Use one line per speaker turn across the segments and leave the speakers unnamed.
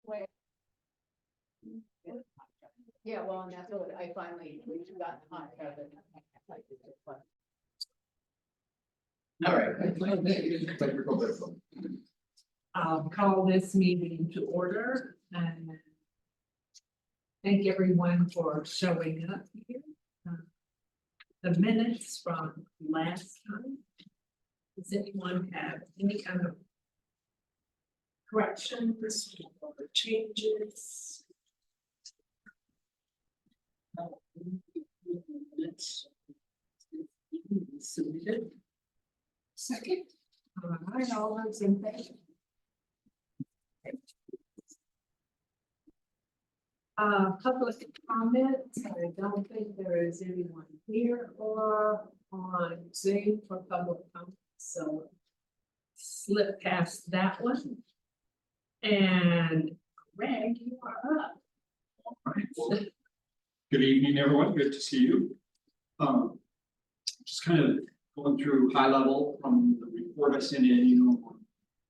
Wait. Yeah, well, and that's what I finally, we got the hot cover.
All right.
I'll call this meeting to order and thank everyone for showing up here. The minutes from last time. Does anyone have any kind of corrections or changes? Submitted. Second. All right, all those in favor? Public comments, I don't think there is anyone here or on Zoom for public comment, so slip past that one. And Greg, you are up.
All right. Well, good evening, everyone. Good to see you. Just kind of going through high level from the report I sent in,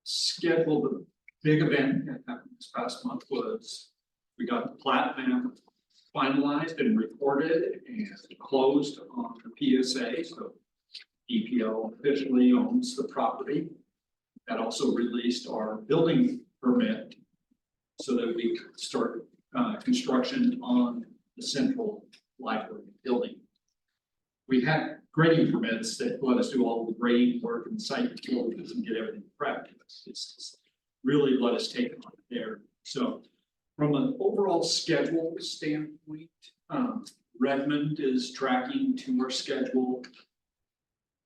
scheduled the big event that happened this past month was we got the plat map finalized and recorded and closed on the PSA. So EPO officially owns the property. That also released our building permit so that we could start construction on the central library building. We had grading permits that let us do all the grading work and site utilities and get everything prepped. It's really let us take it on there. So from an overall schedule standpoint, Redmond is tracking to our schedule.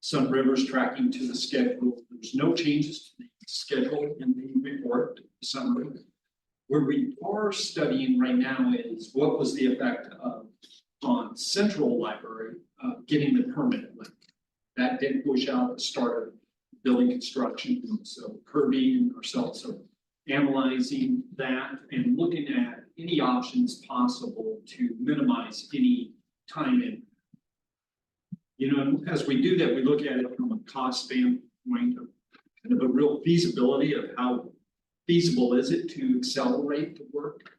Sun River's tracking to the schedule. There's no changes to the schedule in the report. Summary. Where we are studying right now is what was the effect of on Central Library getting the permit. That did push out the start of building construction. So Kirby and ourselves are analyzing that and looking at any options possible to minimize any time in. As we do that, we look at it from a cost standpoint of kind of a real feasibility of how feasible is it to accelerate the work,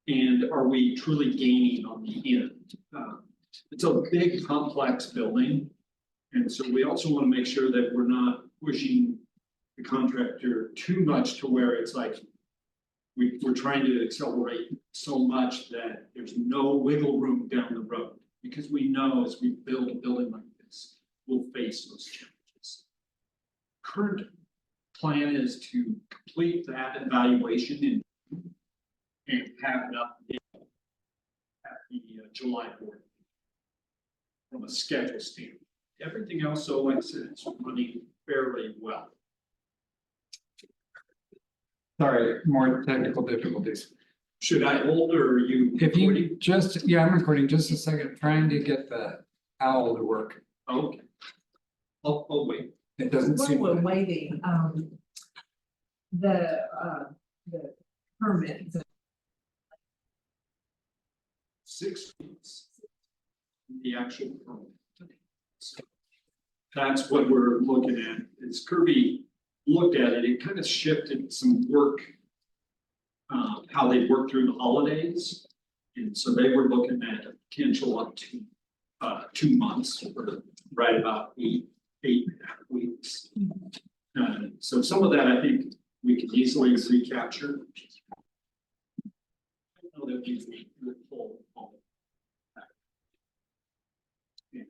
and are we truly gaining on the end? It's a big, complex building, and so we also want to make sure that we're not pushing the contractor too much to where it's like we're trying to accelerate so much that there's no wiggle room down the road. Because we know as we build a building like this, we'll face those challenges. Current plan is to complete that evaluation and have it up at the July board from a schedule standpoint. Everything else, so like I said, it's running fairly well.
Sorry, more technical difficulties.
Should I hold or are you?
If you
recording?
just, yeah, I'm recording just a second, trying to get the owl to work.
Okay. I'll wait.
It doesn't
While
seem.
we're waiting, the permit,
6 weeks. The actual permit. So that's what we're looking at. As Kirby looked at it, it kind of shifted some work. How they work through the holidays. And so they were looking at a potential up to 2 months or right about eight and a half weeks. So some of that I think we can easily recapture. I know that means we would pull all that. Yeah.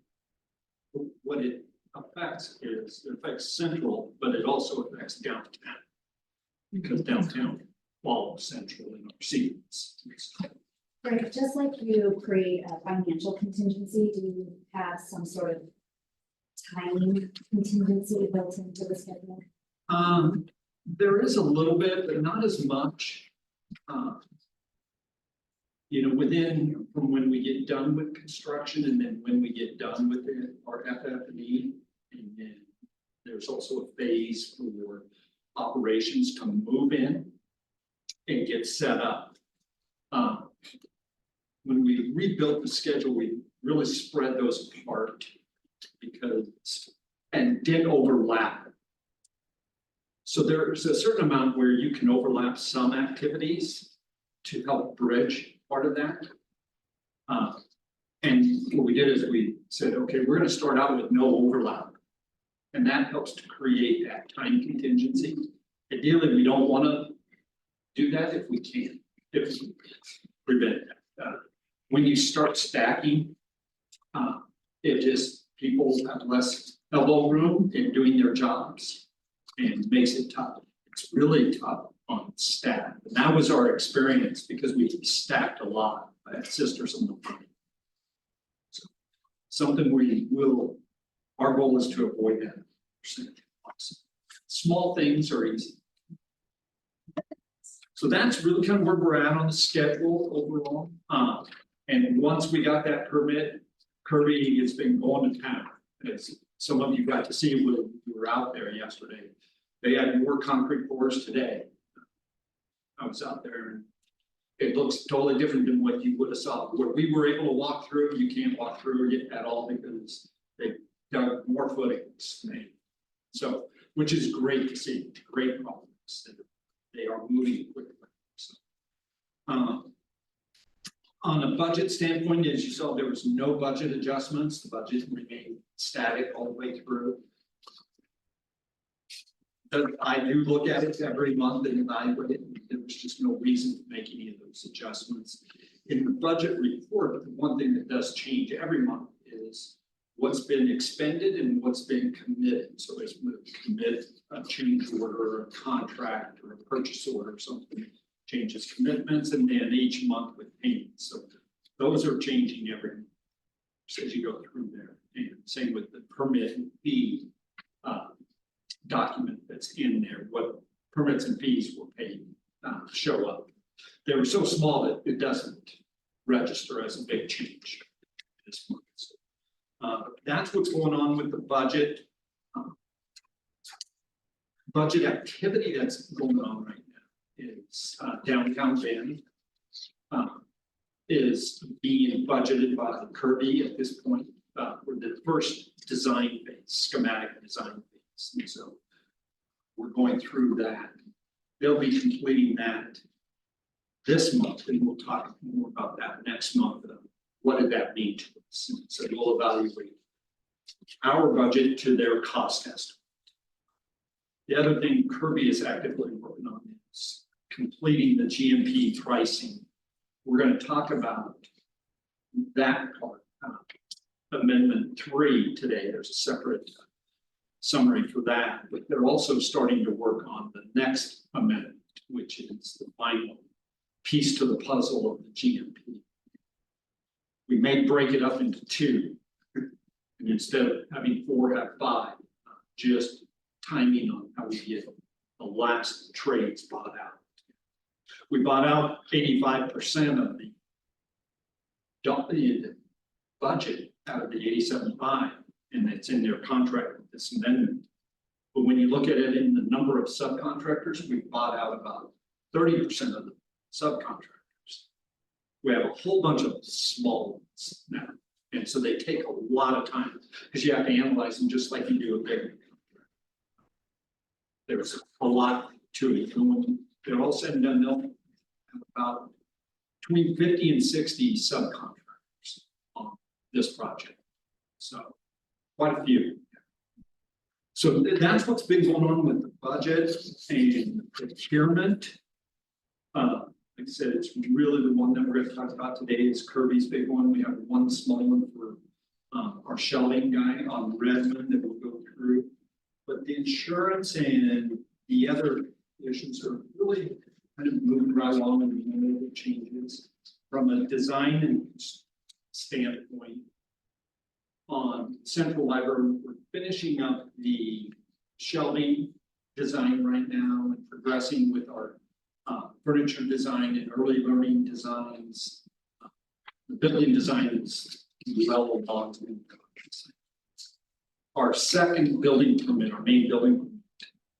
What it affects is it affects central, but it also affects downtown. Because downtown follows central in our sequence.
Right, just like you create a financial contingency, do you have some sort of timing contingency built into the schedule?
There is a little bit, but not as much. Within from when we get done with construction and then when we get done with our FF&E, and then there's also a phase for operations to move in and get set up. When we rebuilt the schedule, we really spread those apart because and did overlap. So there's a certain amount where you can overlap some activities to help bridge part of that. And what we did is we said, okay, we're gonna start out with no overlap. And that helps to create that time contingency. Ideally, we don't wanna do that if we can, if we prevent that. When you start stacking, it just, people have less elbow room in doing their jobs and makes it tough. It's really tough on staff. And that was our experience because we stacked a lot. I had sisters on the front. So something we will, our goal is to avoid that percentage. Small things are easy. So that's really kind of where we're at on the schedule overall. And once we got that permit, Kirby has been going to town. As some of you got to see when we were out there yesterday. They had more concrete pours today. I was out there and it looks totally different than what you would have saw. Where we were able to walk through, you can't walk through it at all because they dug more footings. So, which is great to see, great progress. They are moving quickly. So, on a budget standpoint, as you saw, there was no budget adjustments. The budget remained static all the way through. I do look at it every month and evaluate it. There was just no reason to make any of those adjustments. In the budget report, the one thing that does change every month is what's been expended and what's been committed. So as we commit a change order, or a contract, or a purchase order, or something changes commitments, and then each month with payments. So those are changing every month as you go through there. And same with the permit and fee document that's in there, what permits and fees were paid show up. They were so small that it doesn't register as a big change this month. So, that's what's going on with the budget. Budget activity that's going on right now is downtown Bend is being budgeted by Kirby at this point for the first design phase, schematic design phase. And so we're going through that. They'll be completing that this month, and we'll talk more about that next month. What did that mean to us? So we'll evaluate our budget to their cost estimate. The other thing Kirby is actively working on is completing the GMP pricing. We're going to talk about that part, amendment 3 today. There's a separate summary for that, but they're also starting to work on the next amendment, which is the final piece to the puzzle of the GMP. We may break it up into 2, and instead of having 4, have 5, just timing on how we get the last trades bought out. We bought out 85% of the budget out of the 87.5, and it's in their contract with this amendment. But when you look at it in the number of subcontractors, we bought out about 30% of the subcontractors. We have a whole bunch of small ones now. And so they take a lot of time because you have to analyze them just like you do a big contract. There's a lot to it. And when they're all said and done, they'll have about between 50 and 60 subcontractors on this project. So quite a few. So that's what's been going on with the budget and procurement. Like I said, it's really the one that we're going to talk about today is Kirby's big one. We have one small one for our shelving guy on Redmond that we'll go through. But the insurance and the other issues are really kind of moving right along and the changes from a design and standpoint. On Central Library, we're finishing up the shelving design right now and progressing with our furniture design and early learning designs. The building design is well along. Our second building permit, our main building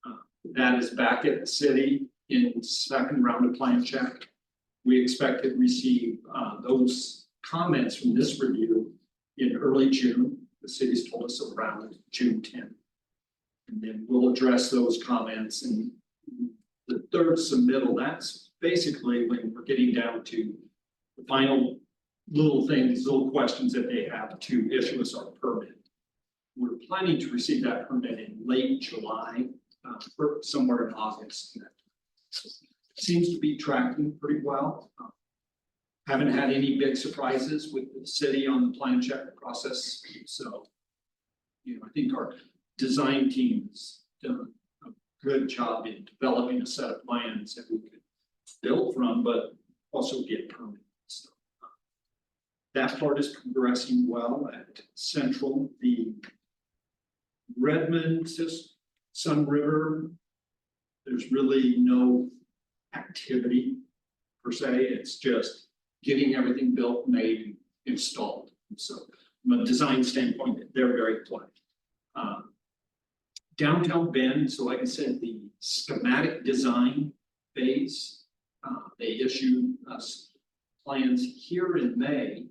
permit, that is back at the city in second round of plan check. We expect to receive those comments from this review in early June. The city's told us around June 10th. And then we'll address those comments, and the third submittal, that's basically when we're getting down to the final little things, little questions that they have to issue us our permit. We're planning to receive that permit in late July, or somewhere in August. Seems to be tracking pretty well. Haven't had any big surprises with the city on the plan check process, so. I think our design team has done a good job in developing a set of plans that we could build from, but also get permits. So, that part is progressing well at Central. The Redmond, Sun River, there's really no activity per se. It's just getting everything built, made, and installed. So from a design standpoint, they're very close. Downtown Bend, so like I said, the schematic design phase, they issued us plans here in May.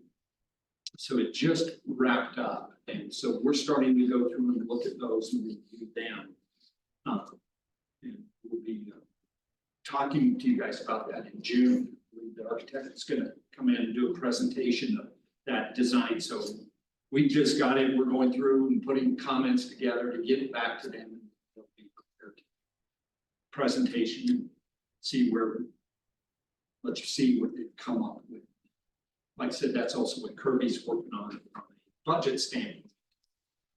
So it just wrapped up, and so we're starting to go through and look at those and review them. And we'll be talking to you guys about that in June. The architect is going to come in and do a presentation of that design. So we just got it. We're going through and putting comments together to get it back to them. They'll be prepared. Presentation and see where. Let's see what they come up with. Like I said, that's also what Kirby's working on from a budget standpoint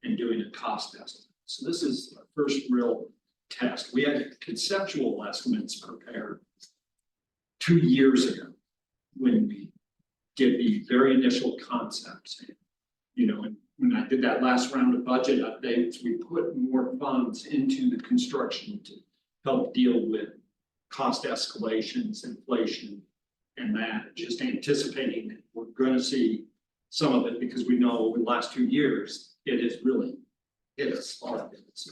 and doing a cost estimate. So this is our first real test. We had conceptual estimates prepared 2 years ago when we did the very initial concepts. And when I did that last round of budget updates, we put more funds into the construction to help deal with cost escalations, inflation, and that, just anticipating that we're going to see some of it because we know over the last 2 years, it has really hit us hard. So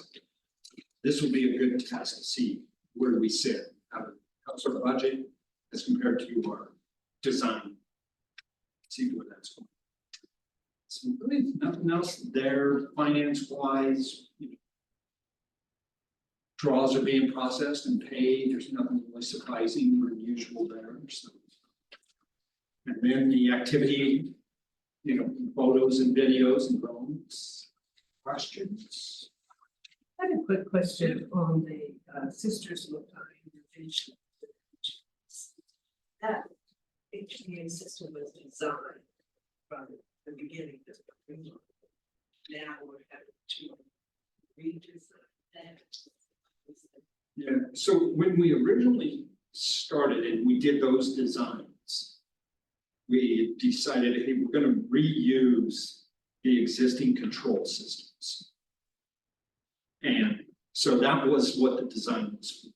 this will be a good test to see where we sit, how's our budget as compared to our design. See where that's going. So really nothing else there finance wise. Draws are being processed and paid. There's nothing really surprising or unusual there. So. And then the activity, photos and videos and drones. Questions?
I have a quick question on the sisters look intervention. That HVA system was designed from the beginning of the curriculum. Now we're having to redesign that.
Yeah, so when we originally started and we did those designs, we decided, hey, we're going to reuse the existing control systems. And so that was what the design was.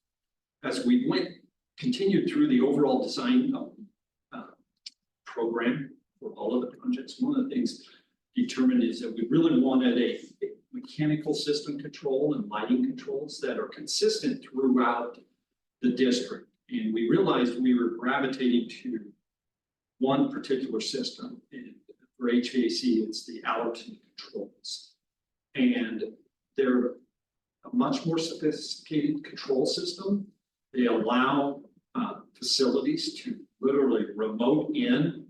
As we continued through the overall design program for all of the projects, one of the things determined is that we really wanted a mechanical system control and lighting controls that are consistent throughout the district. And we realized we were gravitating to one particular system. And for HVAC, it's the Allerton controls. And they're a much more sophisticated control system. They allow facilities to literally remote in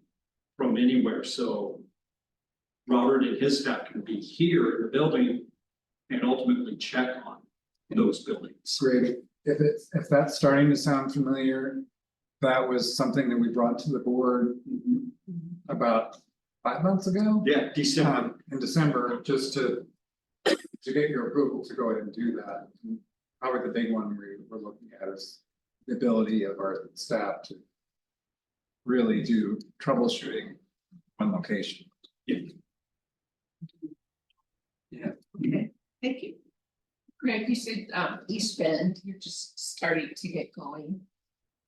from anywhere. So Robert and his staff can be here in the building and ultimately check on those buildings.
Great. If that's starting to sound familiar, that was something that we brought to the board about 5 months ago.
Yeah, December.
In December, just to get your approval to go ahead and do that. And probably the big one we're looking at is the ability of our staff to really do troubleshooting on location.
Yeah.
Okay, thank you.
Greg, you said East Bend, you're just starting to get going.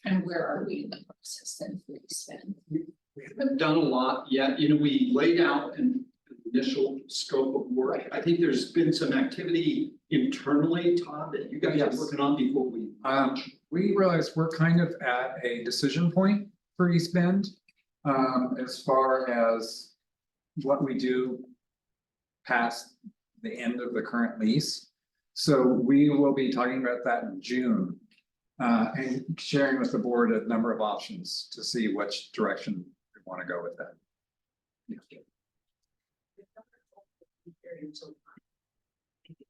And where are we in the process then for East Bend?
We haven't done a lot yet. We laid out an initial scope of work. I think there's been some activity internally, Todd, that you guys are working on before we.
We realize we're kind of at a decision point for East Bend. As far as what we do past the end of the current lease. So we will be talking about that in June. And sharing with the board a number of options to see which direction we want to go with that.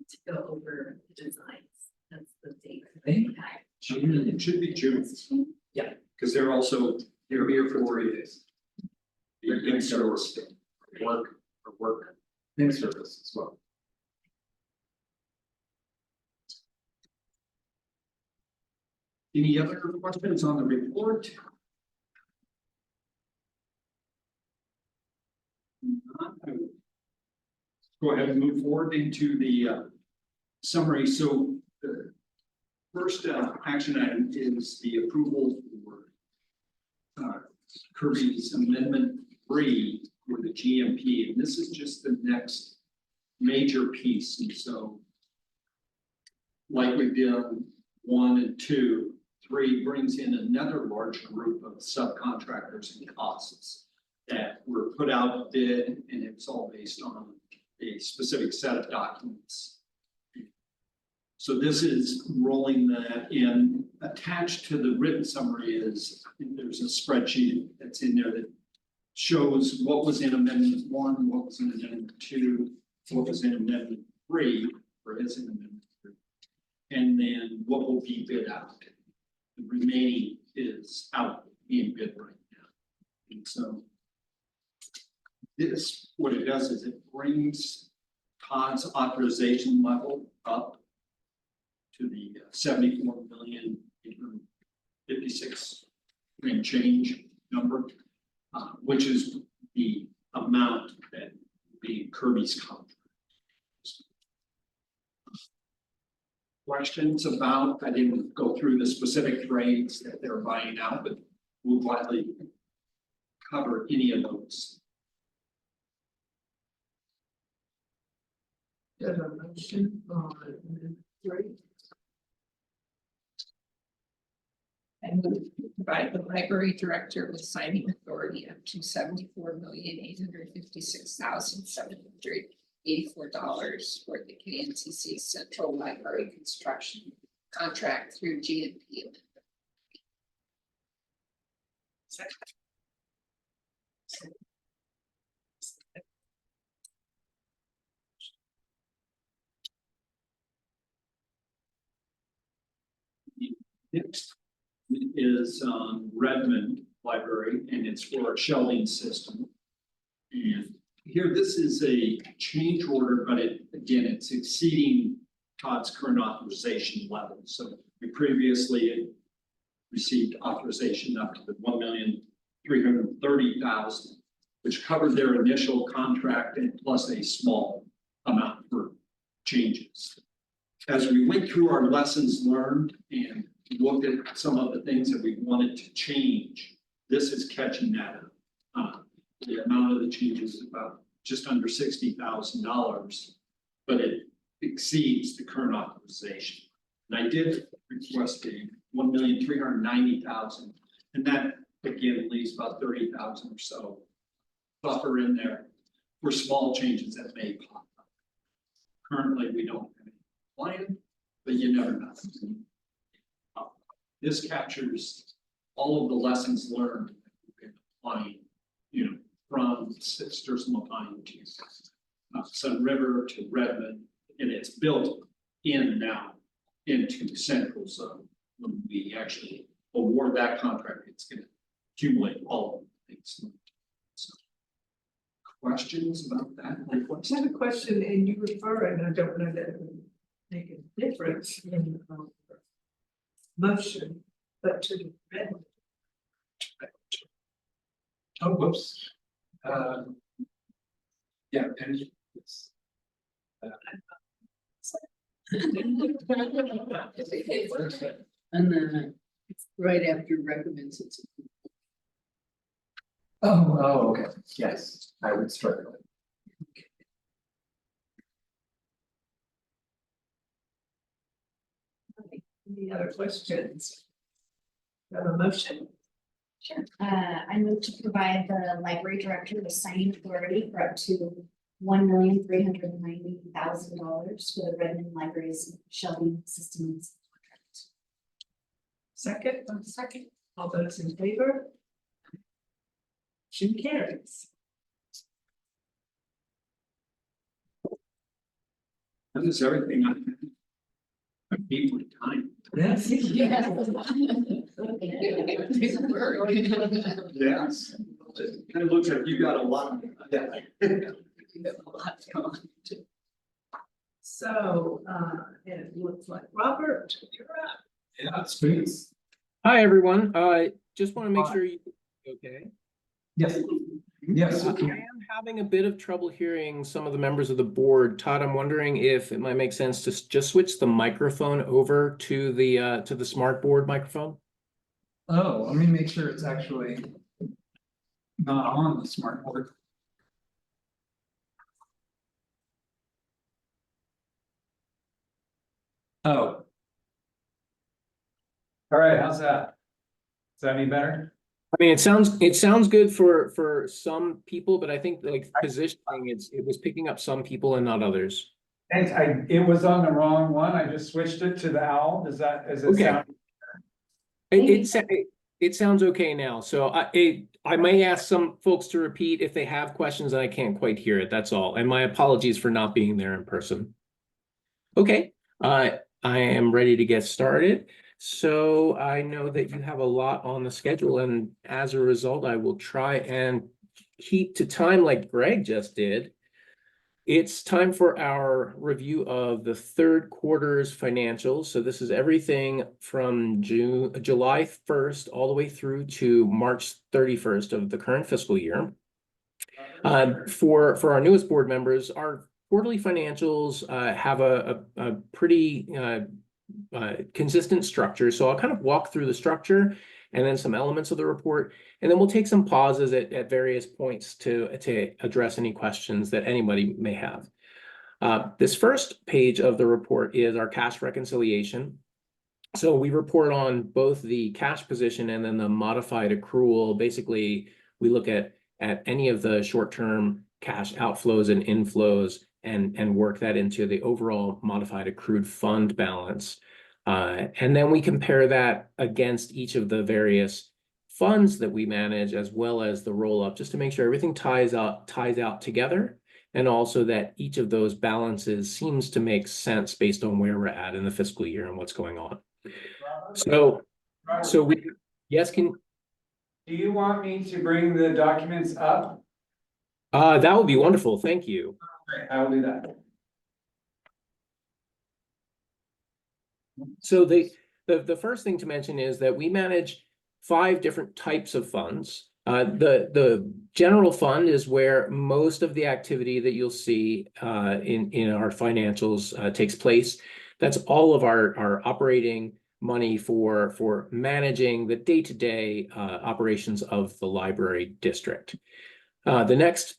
To go over the designs, that's the date.
June, it should be June, because they're also, they're here for 3 days. The in-service work.
In service as well.
Any other questions on the report? Not, I will go ahead and move forward into the summary. So the first action item is the approval for Kirby's Amendment 3 for the GMP, and this is just the next major piece. And so, like we've done 1 and 2, 3 brings in another large group of subcontractors and costs that were put out a bid, and it's all based on a specific set of documents. So this is rolling that in. Attached to the written summary is, there's a spreadsheet that's in there that shows what was in Amendment 1, what was in Amendment 2, what was in Amendment 3, or is in Amendment 3, and then what will be bid out. The remaining is out being bid right now. And so this, what it does is it brings Todd's authorization level up to the 74,856 and change number, which is the amount that would be Kirby's contract. Questions about, I didn't go through the specific trades that they're buying out, but we'll gladly cover any of those.
There's a motion on Amendment 3.
I move to provide the library director with signing authority up to $74,856,784 for the KNCC Central Library Construction contract through GNP.
Next is Redmond Library, and it's for a shelving system. And here, this is a change order, but it's exceeding Todd's current authorization level. So we previously received authorization up to the $1,330,000, which covered their initial contract and plus a small amount for changes. As we went through our lessons learned and looked at some of the things that we wanted to change, this is catching that up. The amount of the changes is about just under $60,000, but it exceeds the current authorization. And I did request a $1,390,000, and that again leaves about $30,000 or so buffer in there for small changes that may pop up. Currently, we don't have any plan, but you never know. This captures all of the lessons learned that we've been applying, from Sisters Lapine to Sun River to Redmond, and it's built in now into Central. So when we actually award that contract, it's going to accumulate all of the things. So, questions about that?
I have a question, and you refer, and I don't know that it would make a difference in motion, but to the red.
Oh, whoops. Yeah, and yes.
And then it's right after recommends it's.
Oh, okay. Yes, I would struggle.
Any other questions? Have a motion?
Sure. I move to provide the library director with signing authority for up to $1,390,000 for the Redmond Library's shelving systems contract.
Second, all those in favor? Motion carries.
That is everything I beat my time.
Yes.
Yeah.
Yes. It kind of looks like you got a lot. Yeah.
So, it looks like Robert, you're up.
Yeah, space.
Hi, everyone. Just want to make sure you, okay.
Yes. Yes.
I am having a bit of trouble hearing some of the members of the board. Todd, I'm wondering if it might make sense to just switch the microphone over to the smart board microphone.
Oh, let me make sure it's actually not on the smart board. Oh. All right, how's that? Is that any better?
I mean, it sounds good for some people, but I think like positioning, it was picking up some people and not others.
And it was on the wrong one. I just switched it to the owl. Is it
Okay.
sound?
It sounds okay now. So I may ask some folks to repeat if they have questions and I can't quite hear it. That's all. And my apologies for not being there in person. Okay, I am ready to get started. So I know that you have a lot on the schedule, and as a result, I will try and keep to time like Greg just did. It's time for our review of the third quarter's financials. So this is everything from July 1st all the way through to March 31st of the current fiscal year. For our newest board members, our quarterly financials have a pretty consistent structure. So I'll kind of walk through the structure and then some elements of the report, and then we'll take some pauses at various points to address any questions that anybody may have. This first page of the report is our cash reconciliation. So we report on both the cash position and then the modified accrual. Basically, we look at any of the short-term cash outflows and inflows and work that into the overall modified accrued fund balance. And then we compare that against each of the various funds that we manage, as well as the roll-up, just to make sure everything ties out together, and also that each of those balances seems to make sense based on where we're at in the fiscal year and what's going on. So yes, do
you want me to bring the documents up?
That would be wonderful. Thank you.
I will do that.
So the first thing to mention is that we manage 5 different types of funds. The general fund is where most of the activity that you'll see in our financials takes place. That's all of our operating money for managing the day-to-day operations of the library district. The next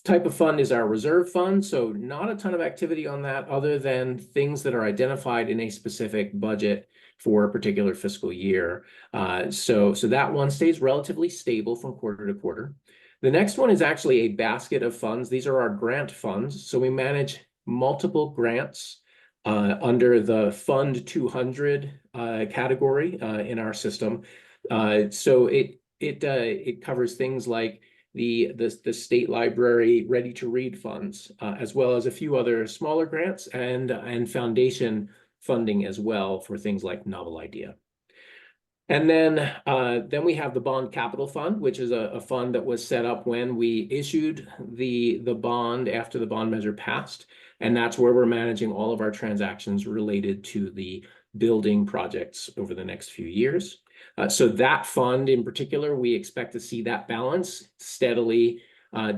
type of fund is our reserve fund. So not a ton of activity on that other than things that are identified in a specific budget for a particular fiscal year. So that one stays relatively stable from quarter to quarter. The next one is actually a basket of funds. These are our grant funds. So we manage multiple grants under the Fund 200 category in our system. So it covers things like the state library ready to read funds, as well as a few other smaller grants and foundation funding as well for things like Novel Idea. And then we have the Bond Capital Fund, which is a fund that was set up when we issued the bond after the bond measure passed. And that's where we're managing all of our transactions related to the building projects over the next few years. So that fund in particular, we expect to see that balance steadily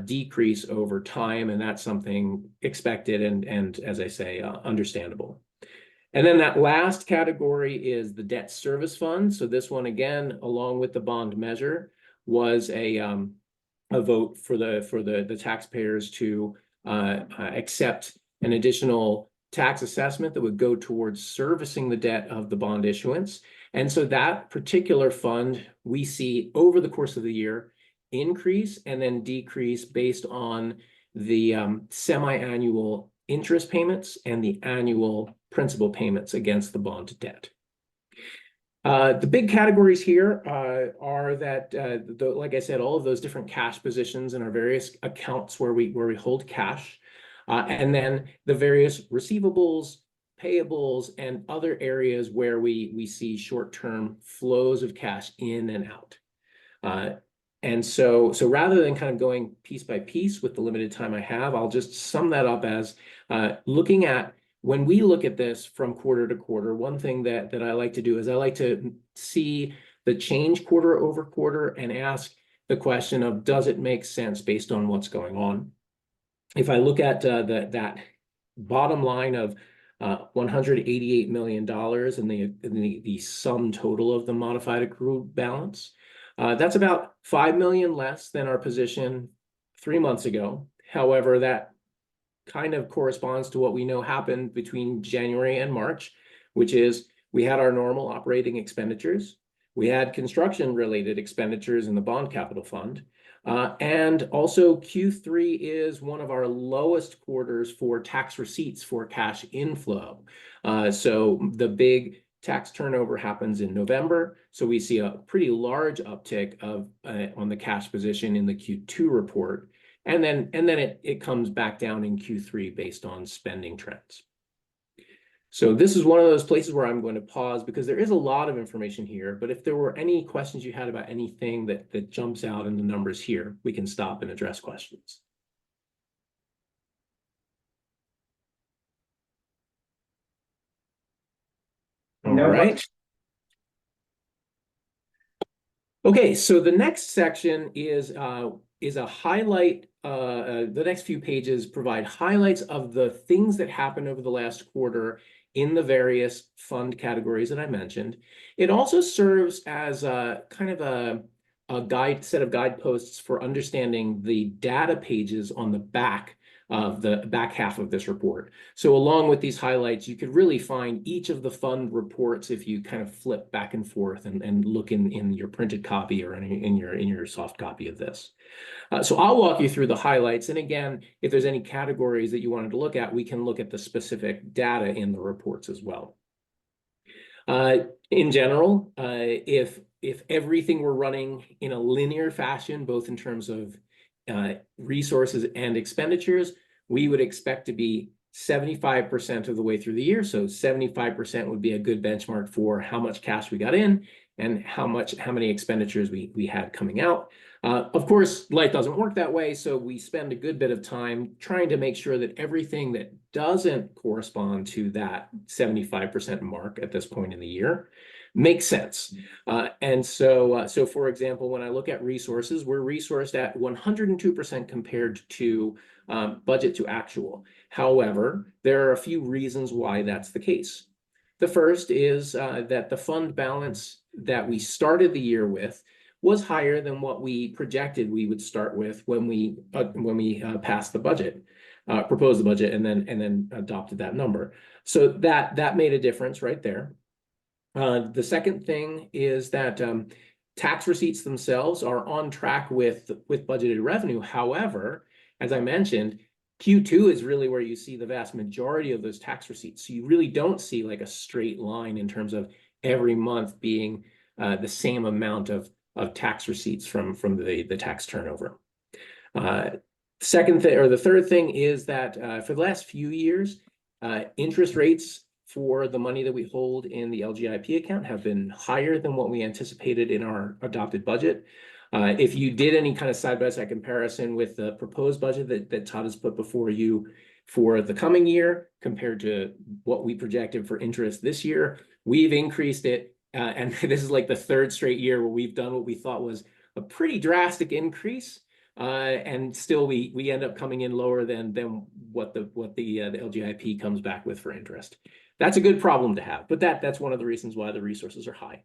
decrease over time, and that's something expected and as I say, understandable. And then that last category is the debt service fund. So this one, again, along with the bond measure, was a vote for the taxpayers to accept an additional tax assessment that would go towards servicing the debt of the bond issuance. And so that particular fund, we see over the course of the year increase and then decrease based on the semi-annual interest payments and the annual principal payments against the bond debt. The big categories here are that, like I said, all of those different cash positions in our various accounts where we hold cash, and then the various receivables, payables, and other areas where we see short-term flows of cash in and out. And so rather than kind of going piece by piece with the limited time I have, I'll just sum that up as looking at, when we look at this from quarter to quarter, one thing that I like to do is I like to see the change quarter over quarter and ask the question of, does it make sense based on what's going on? If I look at that bottom line of $188 million and the sum total of the modified accrued balance, that's about $5 million less than our position 3 months ago. However, that kind of corresponds to what we know happened between January and March, which is we had our normal operating expenditures, we had construction-related expenditures in the bond capital fund, and also Q3 is one of our lowest quarters for tax receipts for cash inflow. So the big tax turnover happens in November, so we see a pretty large uptick of on the cash position in the Q2 report. And then it comes back down in Q3 based on spending trends. So this is one of those places where I'm going to pause because there is a lot of information here. But if there were any questions you had about anything that jumps out in the numbers here, we can stop and address questions. All right. Okay, so the next section is a highlight. The next few pages provide highlights of the things that happened over the last quarter in the various fund categories that I mentioned. It also serves as a kind of a set of guideposts for understanding the data pages on the back of the back half of this report. So along with these highlights, you could really find each of the fund reports if you kind of flip back and forth and look in your printed copy or in your soft copy of this. So I'll walk you through the highlights. And again, if there's any categories that you wanted to look at, we can look at the specific data in the reports as well. In general, if everything were running in a linear fashion, both in terms of resources and expenditures, we would expect to be 75% of the way through the year. So 75% would be a good benchmark for how much cash we got in and how many expenditures we had coming out. Of course, life doesn't work that way, so we spend a good bit of time trying to make sure that everything that doesn't correspond to that 75% mark at this point in the year makes sense. And so for example, when I look at resources, we're resourced at 102% compared to budget to actual. However, there are a few reasons why that's the case. The first is that the fund balance that we started the year with was higher than what we projected we would start with when we passed the budget, proposed the budget, and then adopted that number. So that made a difference right there. The second thing is that tax receipts themselves are on track with budgeted revenue. However, as I mentioned, Q2 is really where you see the vast majority of those tax receipts. So you really don't see like a straight line in terms of every month being the same amount of tax receipts from the tax turnover. Second thing, or the third thing, is that for the last few years, interest rates for the money that we hold in the LGIP account have been higher than what we anticipated in our adopted budget. If you did any kind of side-by-side comparison with the proposed budget that Todd has put before you for the coming year compared to what we projected for interest this year, we've increased it. And this is like the third straight year where we've done what we thought was a pretty drastic increase. And still we end up coming in lower than what the LGIP comes back with for interest. That's a good problem to have, but that's one of the reasons why the resources are high.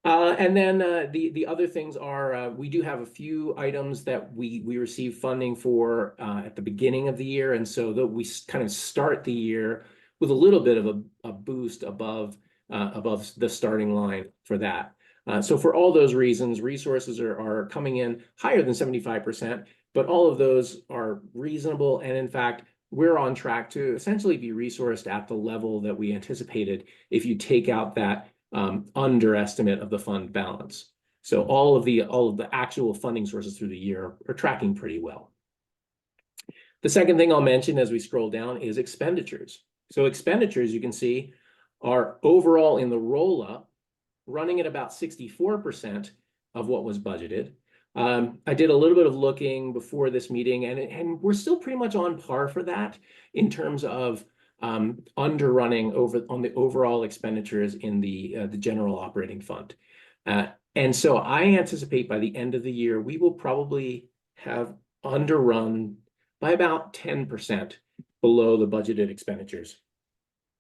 And then the other things are we do have a few items that we receive funding for at the beginning of the year, and so that we kind of start the year with a little bit of a boost above the starting line for that. So for all those reasons, resources are coming in higher than 75%, but all of those are reasonable. And in fact, we're on track to essentially be resourced at the level that we anticipated if you take out that underestimate of the fund balance. So all of the actual funding sources through the year are tracking pretty well. The second thing I'll mention as we scroll down is expenditures. So expenditures, you can see, are overall in the roll-up running at about 64% of what was budgeted. I did a little bit of looking before this meeting, and we're still pretty much on par for that in terms of underrunning on the overall expenditures in the general operating fund. And so I anticipate by the end of the year, we will probably have underrun by about 10% below the budgeted expenditures.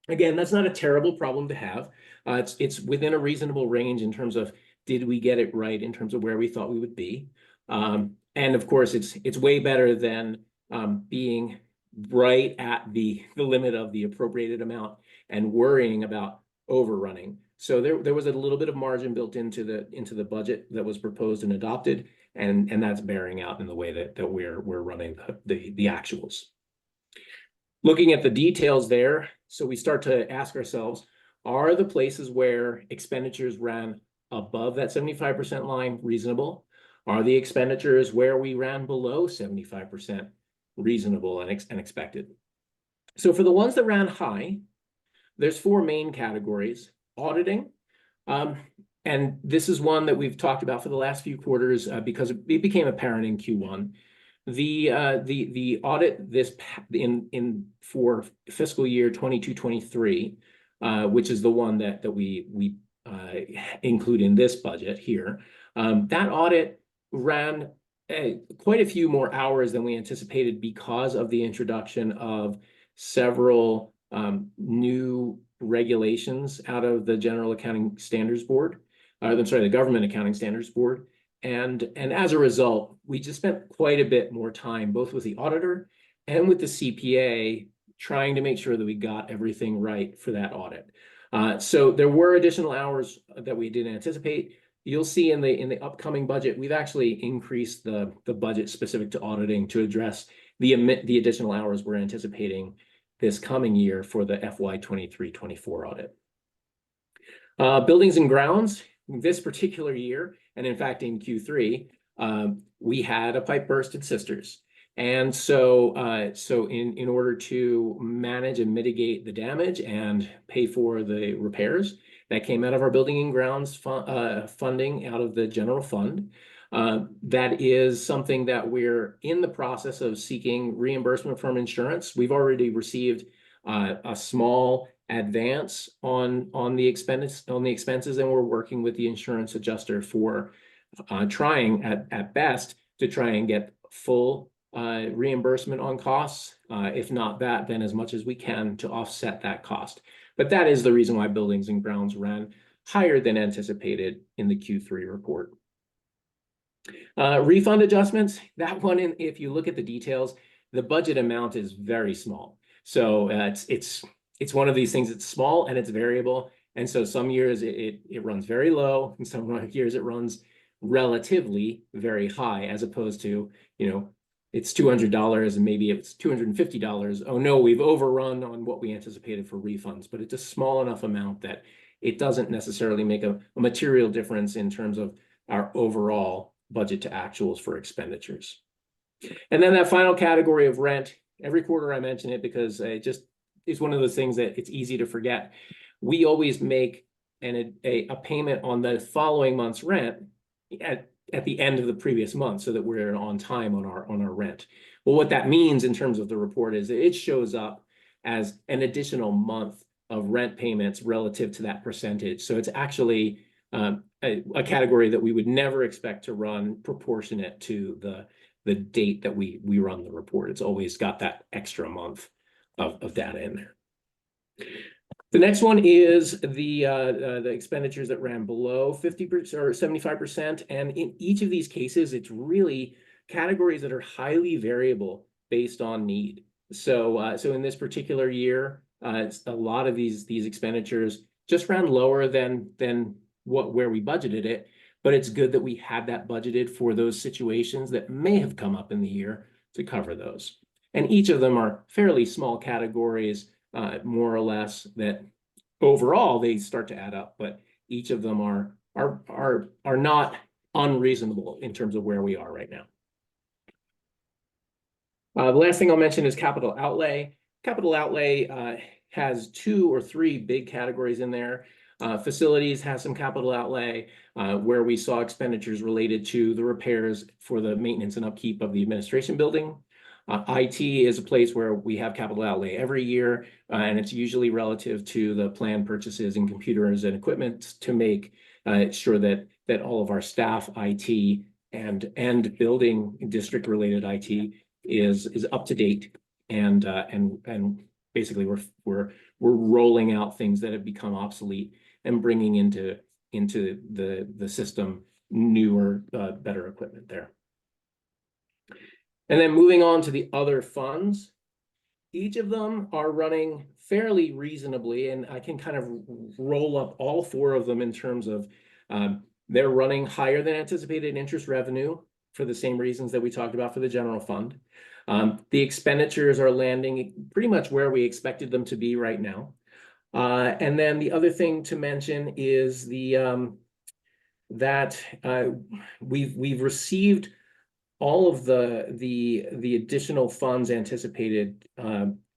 Again, that's not a terrible problem to have. It's within a reasonable range in terms of, did we get it right in terms of where we thought we would be? And of course, it's way better than being right at the limit of the appropriated amount and worrying about overrunning. So there was a little bit of margin built into the budget that was proposed and adopted, and that's bearing out in the way that we're running the actuals. Looking at the details there, so we start to ask ourselves, are the places where expenditures ran above that 75% line reasonable? Are the expenditures where we ran below 75% reasonable and expected? So for the ones that ran high, there's 4 main categories. Auditing, and this is one that we've talked about for the last few quarters because it became apparent in Q1. The audit for fiscal year 22-23, which is the one that we include in this budget here. That audit ran quite a few more hours than we anticipated because of the introduction of several new regulations out of the General Accounting Standards Board, the Government Accounting Standards Board. And as a result, we just spent quite a bit more time, both with the auditor and with the CPA, trying to make sure that we got everything right for that audit. So there were additional hours that we didn't anticipate. You'll see in the upcoming budget, we've actually increased the budget specific to auditing to address the additional hours we're anticipating this coming year for the FY 23-24 audit. Buildings and grounds, this particular year, and in fact in Q3, we had a pipe burst at Sisters. And so in order to manage and mitigate the damage and pay for the repairs, that came out of our building and grounds funding out of the general fund. That is something that we're in the process of seeking reimbursement from insurance. We've already received a small advance on the expenses, and we're working with the insurance adjuster for trying at best to try and get full reimbursement on costs. If not that, then as much as we can to offset that cost. But that is the reason why buildings and grounds ran higher than anticipated in the Q3 report. Refund adjustments, that one, if you look at the details, the budget amount is very small. So it's one of these things that's small and it's variable. And so some years it runs very low, and some years it runs relatively very high, as opposed to, it's $200 and maybe it's $250. Oh no, we've overrun on what we anticipated for refunds, but it's a small enough amount that it doesn't necessarily make a material difference in terms of our overall budget to actuals for expenditures. And then that final category of rent, every quarter I mention it because it's one of those things that it's easy to forget. We always make a payment on the following month's rent at the end of the previous month so that we're on time on our rent. Well, what that means in terms of the report is it shows up as an additional month of rent payments relative to that percentage. So it's actually a category that we would never expect to run proportionate to the date that we run the report. It's always got that extra month of data in there. The next one is the expenditures that ran below 50% or 75%. And in each of these cases, it's really categories that are highly variable based on need. So in this particular year, it's a lot of these expenditures just ran lower than where we budgeted it. but it's good that we had that budgeted for those situations that may have come up in the year to cover those. And each of them are fairly small categories, more or less, that overall they start to add up, but each of them are not unreasonable in terms of where we are right now. The last thing I'll mention is capital outlay. Capital outlay has 2 or 3 big categories in there. Facilities has some capital outlay where we saw expenditures related to the repairs for the maintenance and upkeep of the administration building. IT is a place where we have capital outlay every year, and it's usually relative to the planned purchases in computers and equipment to make sure that all of our staff IT and building district related IT is up to date, and basically we're rolling out things that have become obsolete and bringing into the system newer, better equipment there. And then moving on to the other funds, each of them are running fairly reasonably, and I can kind of roll up all 4 of them in terms of they're running higher than anticipated interest revenue for the same reasons that we talked about for the general fund. The expenditures are landing pretty much where we expected them to be right now. And then the other thing to mention is that we've received all of the additional funds anticipated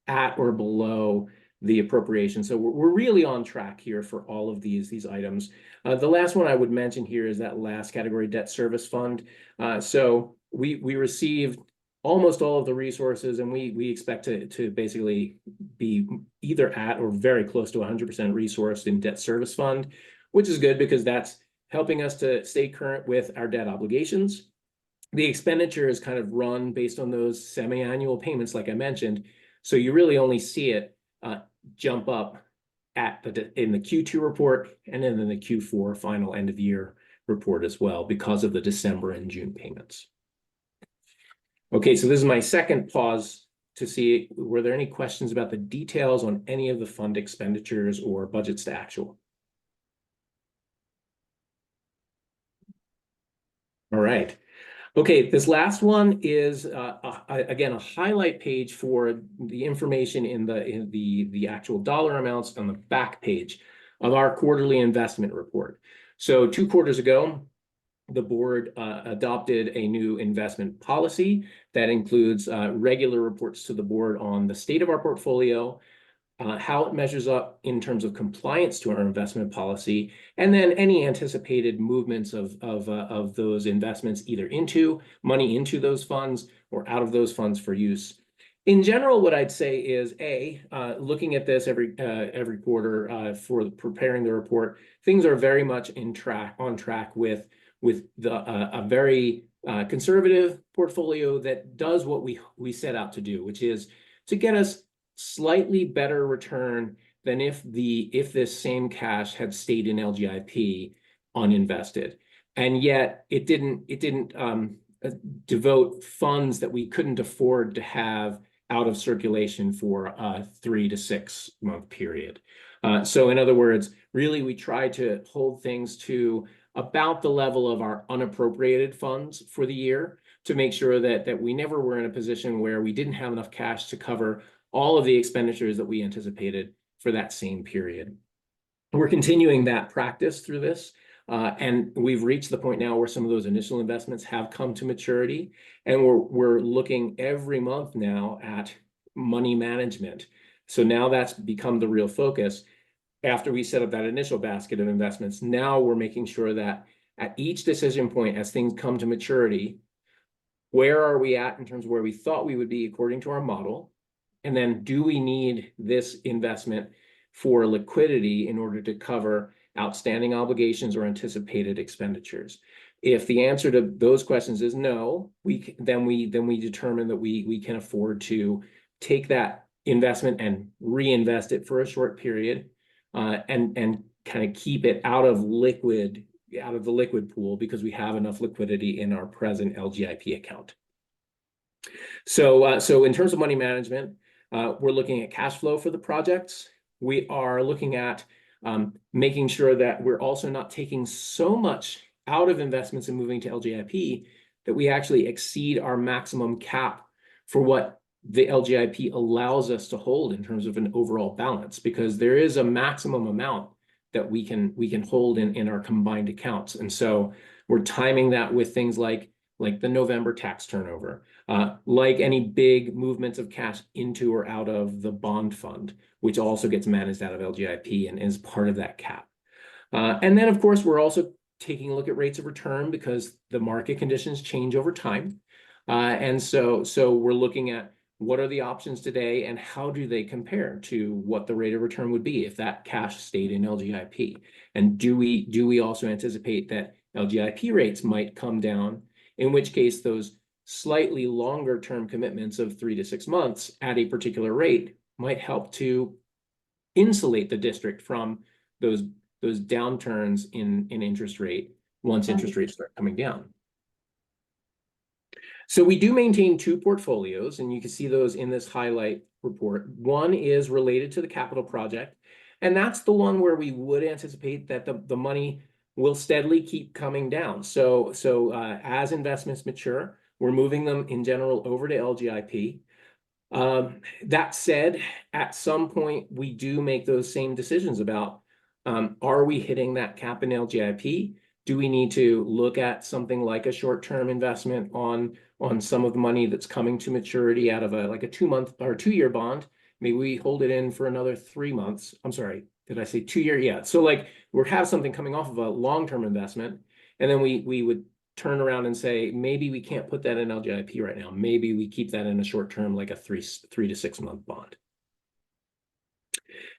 at or below the appropriation. So we're really on track here for all of these items. The last one I would mention here is that last category, debt service fund. So we received almost all of the resources, and we expect to basically be either at or very close to 100% resourced in debt service fund, which is good because that's helping us to stay current with our debt obligations. The expenditure is kind of run based on those semi-annual payments, like I mentioned. So you really only see it jump up in the Q2 report and then in the Q4 final end of year report as well because of the December and June payments. Okay, so this is my second pause to see, were there any questions about the details on any of the fund expenditures or budgets to actual? All right. Okay, this last one is, again, a highlight page for the information in the actual dollar amounts on the back page of our quarterly investment report. So 2 quarters ago, the board adopted a new investment policy that includes regular reports to the board on the state of our portfolio, how it measures up in terms of compliance to our investment policy, and then any anticipated movements of those investments either into money into those funds or out of those funds for use. In general, what I'd say is looking at this every quarter for preparing the report, things are very much on track with a very conservative portfolio that does what we set out to do, which is to get us slightly better return than if this same cash had stayed in LGIP uninvested, and yet it didn't devote funds that we couldn't afford to have out of circulation for a 3 to 6 month period. So in other words, really we try to hold things to about the level of our unappropriated funds for the year to make sure that we never were in a position where we didn't have enough cash to cover all of the expenditures that we anticipated for that same period. We're continuing that practice through this, and we've reached the point now where some of those initial investments have come to maturity, and we're looking every month now at money management. So now that's become the real focus. After we set up that initial basket of investments, now we're making sure that at each decision point, as things come to maturity, where are we at in terms of where we thought we would be according to our model? And then do we need this investment for liquidity in order to cover outstanding obligations or anticipated expenditures? If the answer to those questions is no, then we determine that we can afford to take that investment and reinvest it for a short period, and kind of keep it out of the liquid pool because we have enough liquidity in our present LGIP account. So in terms of money management, we're looking at cash flow for the projects. We are looking at making sure that we're also not taking so much out of investments and moving to LGIP, that we actually exceed our maximum cap for what the LGIP allows us to hold in terms of an overall balance, because there is a maximum amount that we can hold in our combined accounts. And so we're timing that with things like the November tax turnover, like any big movements of cash into or out of the bond fund, which also gets managed out of LGIP and is part of that cap. And then, of course, we're also taking a look at rates of return because the market conditions change over time. And so we're looking at what are the options today and how do they compare to what the rate of return would be if that cash stayed in LGIP? And do we also anticipate that LGIP rates might come down, in which case those slightly longer term commitments of 3 to 6 months at a particular rate might help to insulate the district from those downturns in interest rate once interest rates start coming down. So we do maintain 2 portfolios, and you can see those in this highlight report. One is related to the capital project, and that's the one where we would anticipate that the money will steadily keep coming down. So as investments mature, we're moving them in general over to LGIP. That said, at some point, we do make those same decisions about, are we hitting that cap in LGIP? Do we need to look at something like a short-term investment on some of the money that's coming to maturity out of a 2-month or 2-year bond? Maybe we hold it in for another 3 months. I'm sorry, did I say 2-year? Yeah. So like we have something coming off of a long-term investment, and then we would turn around and say, maybe we can't put that in LGIP right now. Maybe we keep that in a short-term, like a 3 to 6 month bond.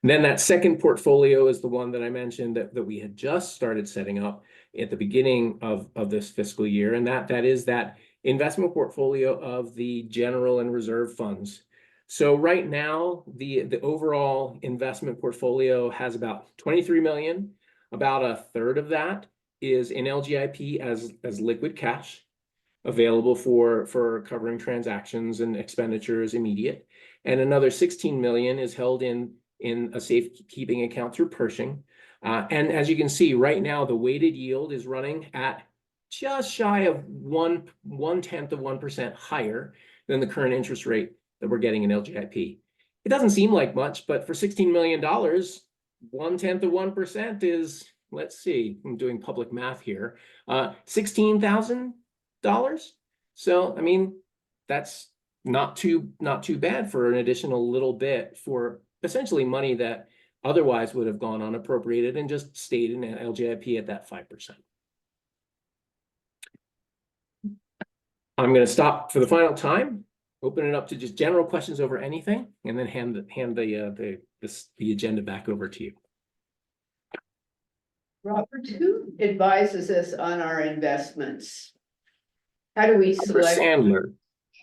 And then that second portfolio is the one that I mentioned that we had just started setting up at the beginning of this fiscal year. And that is that investment portfolio of the general and reserve funds. So right now, the overall investment portfolio has about 23 million. About a third of that is in LGIP as liquid cash available for covering transactions and expenditures immediate. And another 16 million is held in a safekeeping account through Pershing. And as you can see right now, the weighted yield is running at just shy of 1/10 of 1% higher than the current interest rate that we're getting in LGIP. It doesn't seem like much, but for $16 million, 1/10 of 1% is, let's see, I'm doing public math here, $16,000. So, I mean, that's not too bad for an additional little bit for essentially money that otherwise would have gone unappropriated and just stayed in LGIP at that 5%. I'm going to stop for the final time, open it up to just general questions over anything, and then hand the agenda back over to you.
Robert, who advises us on our investments? How do we select?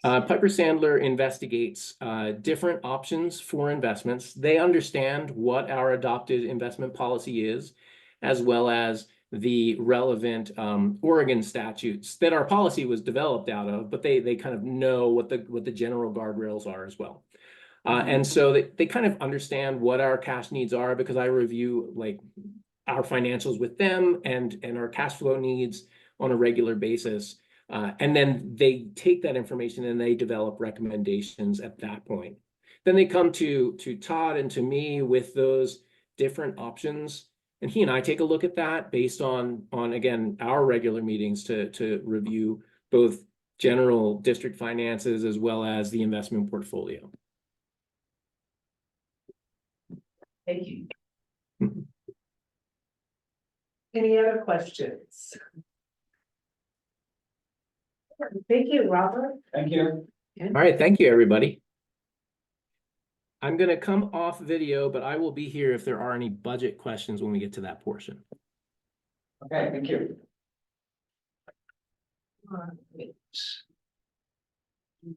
Piper Sandler investigates different options for investments. They understand what our adopted investment policy is, as well as the relevant Oregon statutes that our policy was developed out of, but they kind of know what the general guardrails are as well. And so they kind of understand what our cash needs are, because I review like our financials with them and our cash flow needs on a regular basis. And then they take that information and they develop recommendations at that point. Then they come to Todd and to me with those different options. And he and I take a look at that based on again, our regular meetings to review both general district finances as well as the investment portfolio.
Thank you.
Any other questions? Thank you, Robert.
Thank you.
All right, thank you, everybody. I'm going to come off video, but I will be here if there are any budget questions when we get to that portion.
Okay, thank you.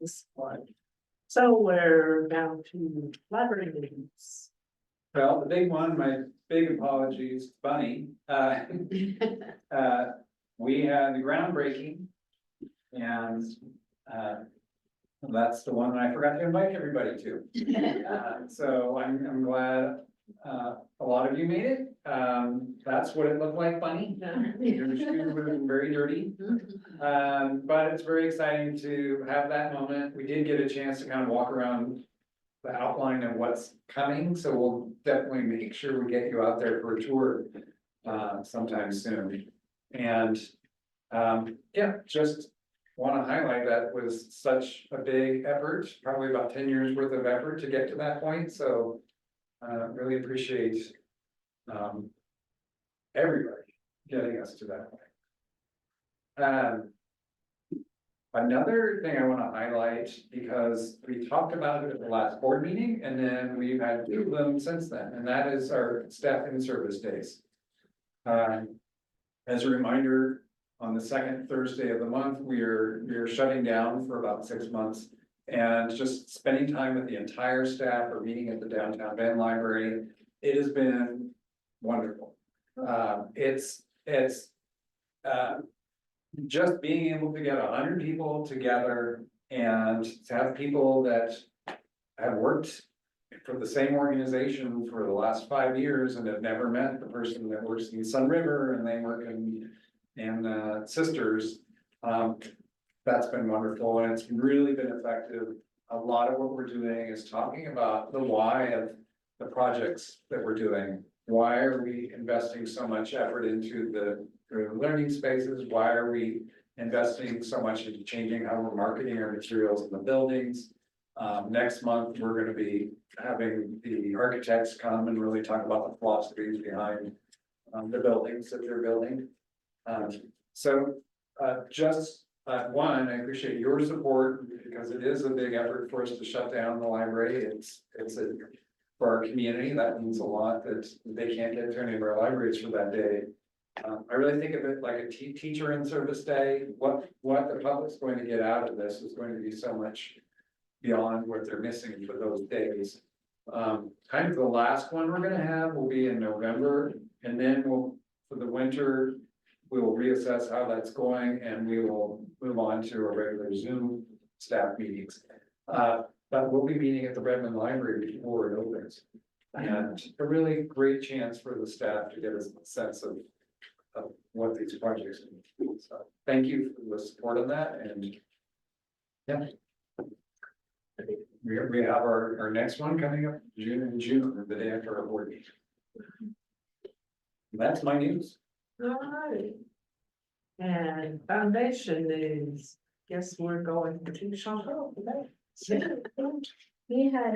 This one. So we're down to library meetings.
Well, the big one, my big apologies, Bunny, we had the groundbreaking. And that's the one that I forgot to invite everybody to. So I'm glad A lot of you made it. That's what it looked like, Bunny. Your shoes would have been very dirty. But it's very exciting to have that moment. We did get a chance to kind of walk around the outline of what's coming, so we'll definitely make sure we get you out there for a tour sometime soon. And yeah, just want to highlight that was such a big effort, probably about 10 years worth of effort to get to that point. So really appreciate everybody getting us to that point. Another thing I want to highlight, because we talked about it at the last board meeting, and then we've had 2 of them since then, and that is our staff in service days. As a reminder, on the second Thursday of the month, we're shutting down for about 6 months. And just spending time with the entire staff or meeting at the downtown Bend Library, it has been wonderful. It's just being able to get 100 people together and to have people that have worked for the same organization for the last 5 years and have never met the person that works in Sun River and they work in Sisters. That's been wonderful, and it's really been effective. A lot of what we're doing is talking about the why of the projects that we're doing. Why are we investing so much effort into the learning spaces? Why are we investing so much into changing how we're marketing our materials in the buildings? Next month, we're going to be having the architects come and really talk about the philosophies behind the buildings that they're building. One, I appreciate your support because it is a big effort for us to shut down the library. It's for our community, that means a lot that they can't get to any of our libraries for that day. I really think of it like a teacher in service day. What the public's going to get out of this is going to be so much beyond what they're missing for those days. Kind of the last one we're gonna have will be in November, and then for the winter, we will reassess how that's going and we will move on to our regular Zoom staff meetings. But we'll be meeting at the Redmond Library before it opens. And a really great chance for the staff to get a sense of what these projects mean. So thank you for the support on that, and yeah. We have our next one coming up in June, the day after our board meeting. That's my news.
Alright. And foundation news, guess we're going to Chantal today.
We had,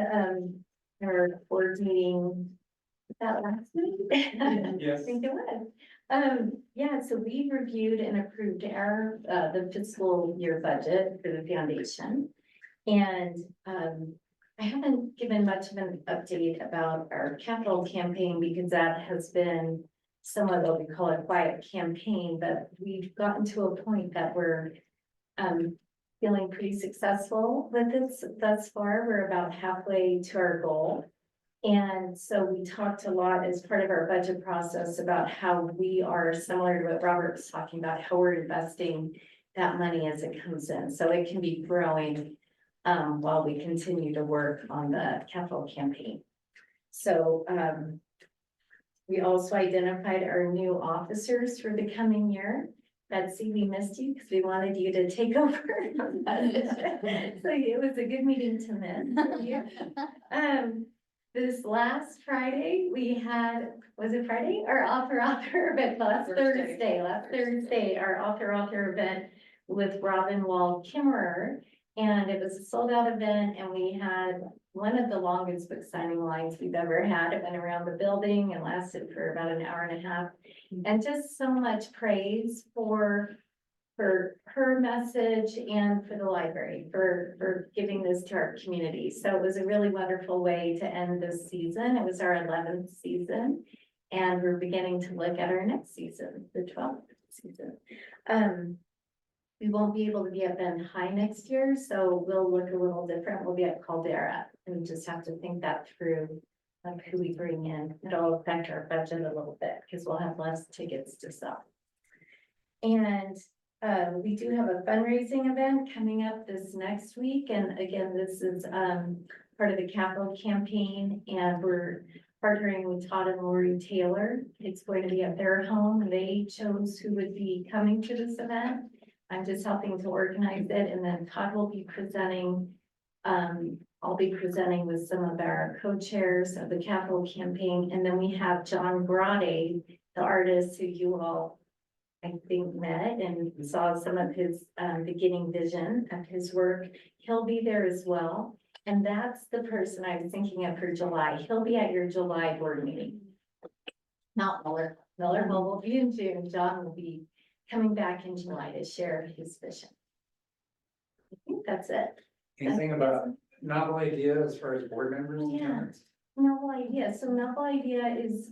our board meeting that last week.
Yes.
I think it was. Yeah, so we reviewed and approved the fiscal year budget for the foundation. And, I haven't given much of an update about our capital campaign because that has been somewhat what we call a quiet campaign, but we've gotten to a point that we're, feeling pretty successful with this thus far. We're about halfway to our goal. And so we talked a lot as part of our budget process about how we are similar to what Robert was talking about, how we're investing that money as it comes in. So it can be growing while we continue to work on the capital campaign. So we also identified our new officers for the coming year. Betsy, we missed you because we wanted you to take over. So it was a good meeting to miss. This last Friday, we had, was it Friday? Our author event, last Thursday, our author event with Robin Wall Kimmerer. And it was a sold out event, and we had one of the longest book signing lines we've ever had. It went around the building and lasted for about an hour and a half. And just so much praise for her message and for the library for giving this to our community. So it was a really wonderful way to end this season. It was our 11th season, and we're beginning to look at our next season, the 12th season. We won't be able to be at Bend High next year, so we'll look a little different. We'll be at Caldera and just have to think that through, like who we bring in. It'll affect our budget a little bit because we'll have less tickets to sell. And we do have a fundraising event coming up this next week. And again, this is part of the capital campaign, and we're partnering with Todd and Lori Taylor. It's going to be at their home. They chose who would be coming to this event. I'm just helping to organize it, and then Todd will be presenting. I'll be presenting with some of our co-chairs of the capital campaign, and then we have John Grade, the artist who you all, I think, met and saw some of his beginning vision of his work. He'll be there as well. And that's the person I was thinking of for July. He'll be at your July board meeting. Not Miller. Miller will be in June. John will be coming back in July to share his vision. I think that's it.
Anything about novel idea as far as board members?
Yeah. Novel Idea. So Novel Idea is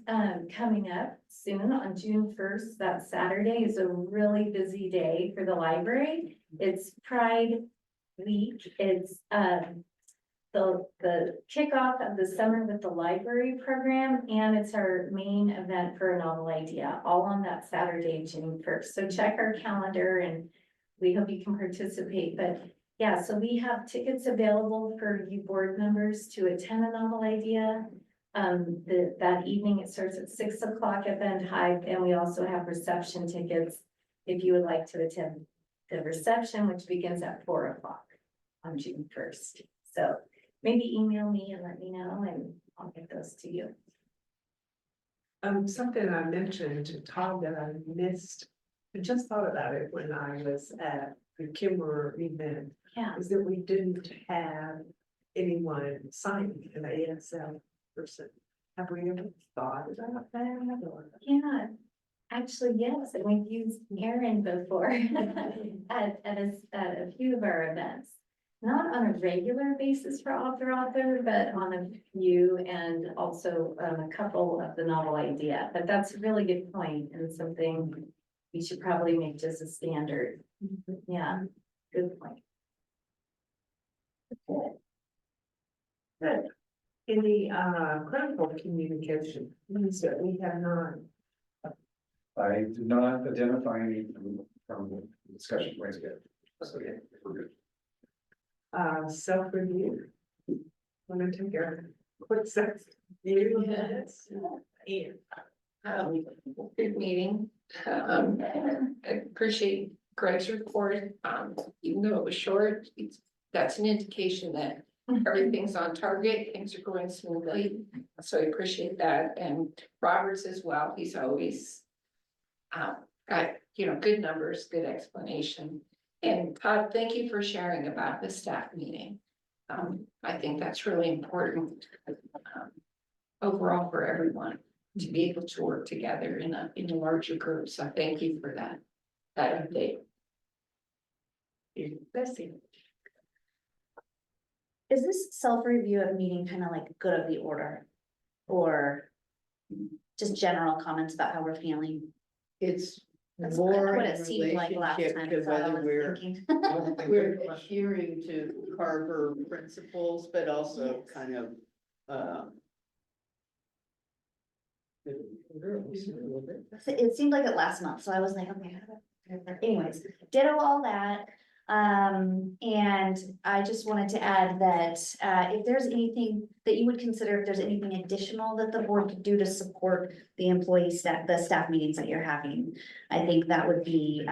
coming up soon on June 1st. That Saturday is a really busy day for the library. It's Pride Week. It's the kickoff of the Summer with the Library program, and it's our main event for a Novel Idea, all on that Saturday, June 1st. So check our calendar and we hope you can participate. But yeah, so we have tickets available for you board members to attend a Novel Idea. That evening, it starts at 6 o'clock at Bend High, and we also have reception tickets if you would like to attend the reception, which begins at 4 o'clock on June 1st. So maybe email me and let me know, and I'll get those to you.
Something I mentioned to Todd that I missed, I just thought about it when I was at the Kimmer event,
Yeah,
is that we didn't have anyone signing an ASL person. Have we ever thought about that or?
yeah. Actually, yes, and we've used Erin before at a few of our events. Not on a regular basis for author, but on a few, and also a couple of the Novel Idea. But that's a really good point, and something we should probably make just a standard. Yeah, good point.
Good. In the critical communication, means that we have not.
I did not identify any from the discussion points yet. So yeah, we're good.
Self-review. Want to take a quick self-review?
Yes.
And
Good meeting. I appreciate Greg's report. Even though it was short, that's an indication that everything's on target, things are going smoothly. So I appreciate that. And Robert's as well. He's always got, good numbers, good explanation. And Todd, thank you for sharing about the staff meeting. I think that's really important overall for everyone to be able to work together in a larger group. So thank you for that update.
Bessie.
Is this self-review of meeting kind of like good of the order? Or just general comments about how we're feeling?
It's
That's
more
what
in
it seemed like last
relationship
time.
to
That's all I
whether
was
we're
thinking.
we're adhering to Carver principles, but also kind of,
It seemed like it last month, so I was like, okay. Anyways, ditto all that. And I just wanted to add that, if there's anything that you would consider, if there's anything additional that the board could do to support the employee staff, the staff meetings that you're having, I think that would be,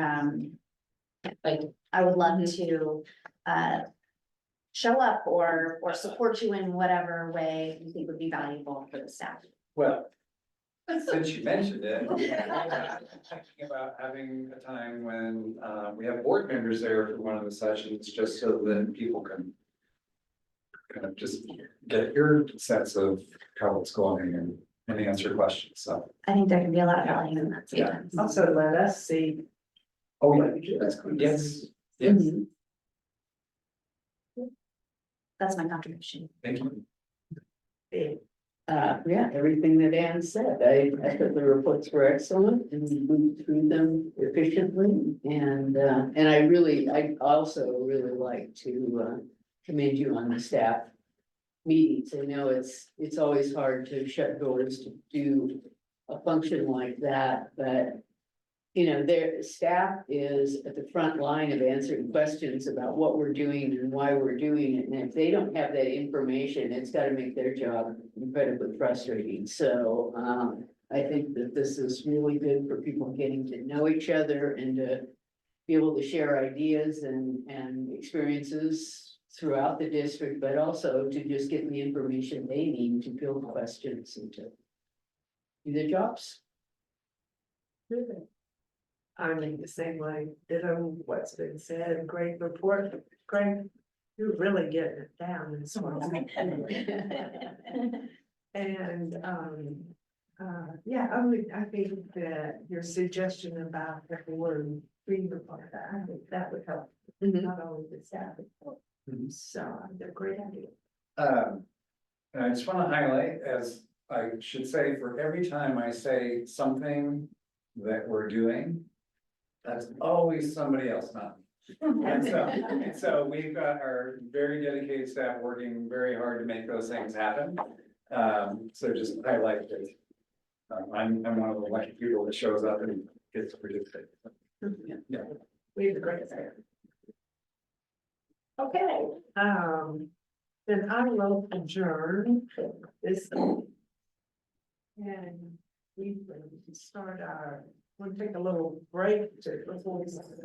like, I would love to, show up or support you in whatever way you think would be valuable for the staff.
Well, since you mentioned it, I'm thinking about having a time when we have board members there for one of the sessions, just so that people can kind of just get your sense of how it's going and answer questions, so.
I think there can be a lot of value in that
Yeah.
sometimes.
Also let us see.
Oh, yeah, that's good, yes, yes,
That's my contribution.
thank you.
yeah, everything that Ann said. I thought the reports were excellent and we moved through them efficiently. And I also really like to commend you on the staff meetings. I know it's always hard to shut doors to do a function like that, but you know, their staff is at the front line of answering questions about what we're doing and why we're doing it. And if they don't have that information, it's gotta make their job incredibly frustrating. So, I think that this is really good for people getting to know each other and to be able to share ideas and experiences throughout the district, but also to just get the information they need to field questions and to do their jobs.
I mean, the same way, ditto what's been said, great report, great, you're really getting it down this one. And, yeah, I think that your suggestion about the word being a part of that, I think that would help, not only the staff. So, they're great idea.
And I just want to highlight, as I should say, for every time I say something that we're doing, that's always somebody else, not me. And so we've got our very dedicated staff working very hard to make those things happen. So just highlight that. I'm one of the lucky people that shows up and gets to participate. Yeah.
We have a great day. Okay, then I will adjourn this. And we will start we'll take a little break to, before we start.